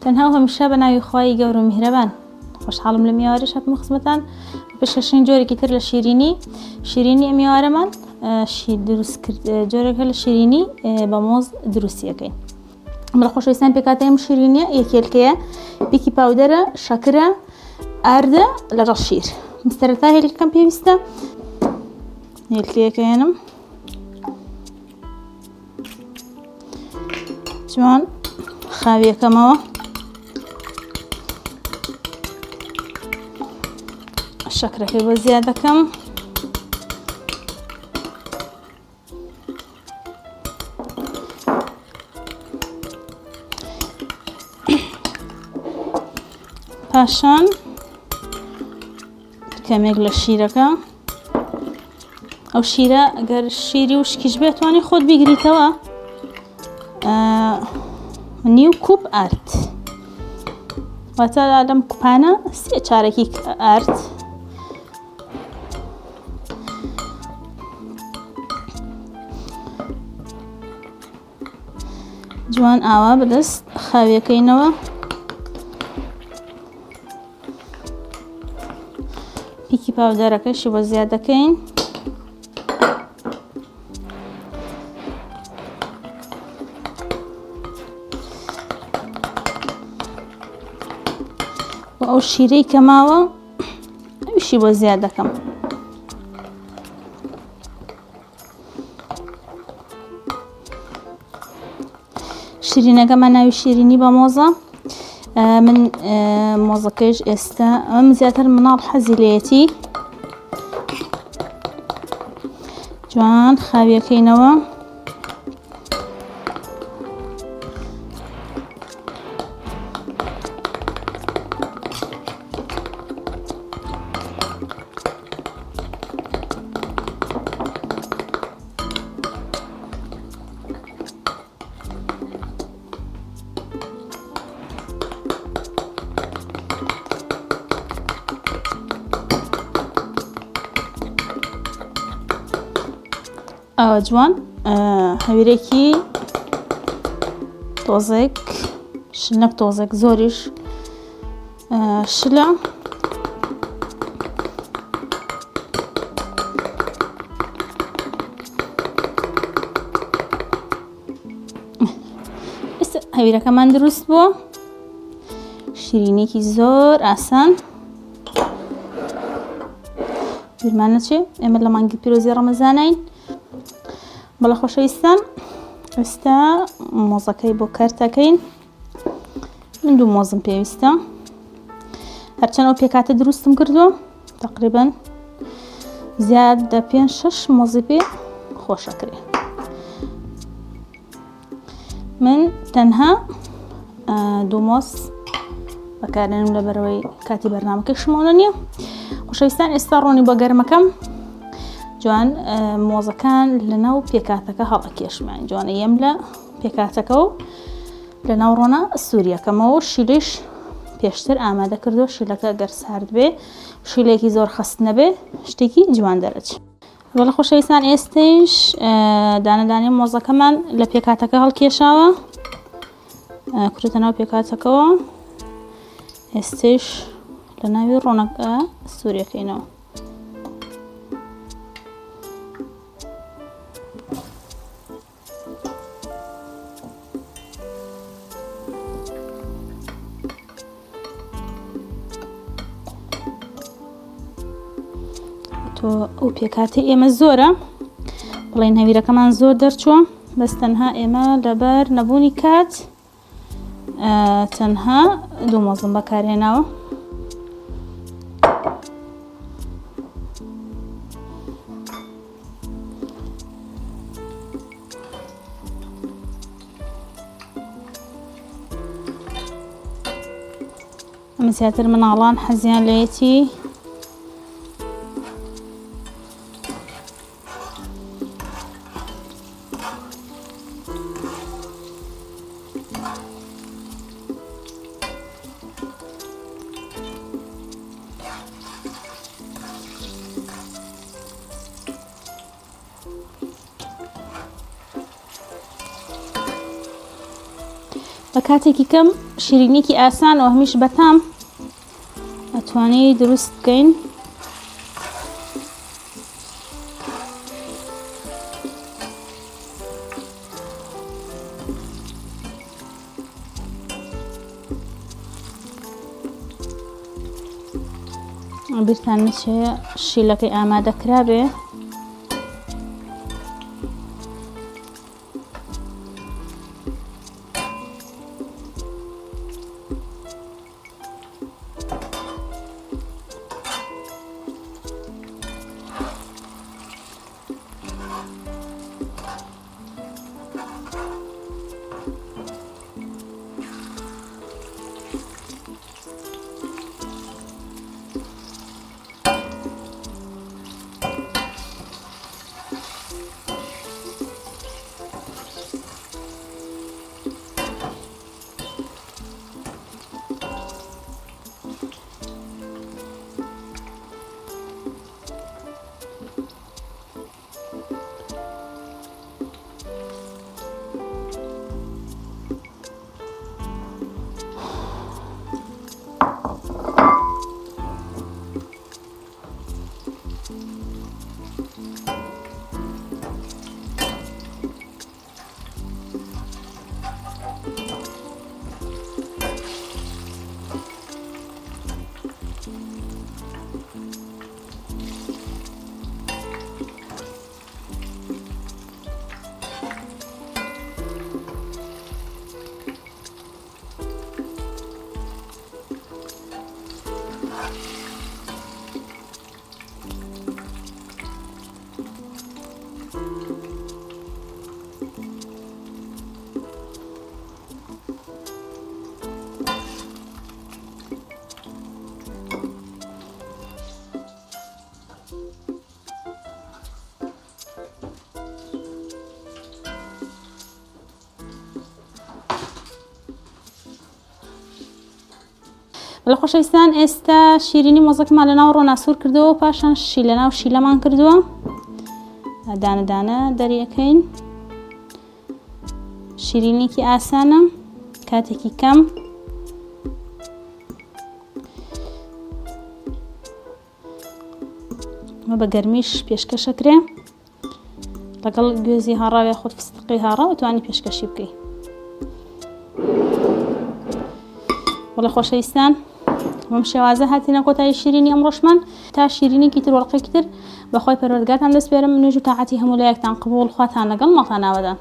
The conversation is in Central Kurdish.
تەنها هەمیشە بە ناوی خوای گەورە و میهرەبان. خۆشحاڵم لە میوارەش هاتمە خزمەتان پێشکەشین جۆرێکی تر لە شیرینی ئەم میوارەمان دروست کرد جۆرێکە لە شیرینی بە مۆز دروستیەکەین. بەڵە خۆشەویستان پێکاتەی ئەم شیرینیە یەکێلکەیە، بیکی پاودەرە، شەکرە، ئاردە لەگەڵ شیر. سەرەتا هێلکەکەم پێویستە هێلکەیەکەێنم جوان خاویەکەمەوە شەکرەکەی بۆ زیاد دەکەم پاشان کەمێک لە شیرەکە ئەو شیرە ئەگەر شیری وشکیش بێت توانی خۆت بیگریتەوە نیو کوب ئارد واتە لەم کوپانە 3 چارەکی ئارد جوان ئاوا بەدەست خاویەکەینەوە پیکی پاودەرەکەشی بۆ زیاد دەکەین و ئەو شیرەی کە ماوە ئەویشی بۆ زیاد دەکەم شیرینەکەمان ناوی شیرینی بە مۆزە من مۆزەکەش ئێستا ئەم زیاتر مناڵ حەزی لێتی جوان خاویەکەینەوە ئەوە جوان هەویرێکی تۆزێک نەک تۆزێک زۆریش شلە هەویرەکەمان دروست بووە شیرینێکی زۆر ئاسان بیرمان نەچێ ئێمە لە مانگی پیرۆزی ڕەمەزانین بەڵە خۆشەویستان ئێستا مۆزەکەی بۆ کارتەکەین من 2 مۆزم پێویستە هەرچەند ئەو پێکاتە دروستم کردووە تقریبا زیاد دە 5-6 مۆزی پێ خۆشەکرێ من تەنها 2 مۆز بەکارێنم لەبەرەوەی کاتی بەرنامەکەی شمۆنە نییە خۆشەویستان ئێستا ڕۆنی بۆ گەرمەکەم جوان مۆزەکان لەناو پێکاتەکە هەڵئەکێشمان جوانە یەم لە پێکاتەکە و لەناو ڕۆنە سووریەکەمەوە شیلش پێشتر ئامادە کردو شیلەکە گەر سارد بێ شیلێکی زۆر خەست نەبێ شتێکی جوان دەرەچ وەڵە خۆشەویستان ئێستش دانەدانی مۆزەکەمان لە پێکاتەکە هەڵکێشاوە کورتە ناو پێکاتەکەەوە ئێستش لە ناوی ڕۆنەکە سووریەکەینەوە ئەو پێکاتی ئێمە زۆرە بڵێن هەویرەکەمان زۆر دەرچووە بەس تەنها ئێمە لەبەر نەبوونی کات تەنها 2 مۆزم بەکارهێناوە ئەمە زیاتر مناڵان حەزیان لێتی بە کاتێکی کەم شیرینیکی ئاسان و هەمیش بەتام ئەتوانێت دروست بکەین. بیرتان نەچێ شیلەکەی ئامادەکرا بێ. بەڵێ خۆشەویستان ئێستا شیرینی مۆزەکەمان لەناو ڕۆناسوور کردەوە و پاشان شی لەناو شیلەمان کردووە. دانە دانە دەریەکەین. شیرینیکی ئاسانە، کاتێکی کەم. ئەمە بە گەرمیش پێشکەشەکرێ. لەگەڵ گوێزی هاڕاو یاخود فستقی هاڕاو توانی پێشکەشی بکەی. بەڵێ خۆشەویستان بەم شێوازە هاتینە کۆتایی شیرینی ئەمڕۆشمان. تا شیرینیکی تر وەڵقێکی تر بەخۆی پەروەردگارتان دەسپێرم. نوێژ و تاعەتی هەموو لایەکتان قبوڵ، خواتان لەگەڵ ماڵتان ناوەدان.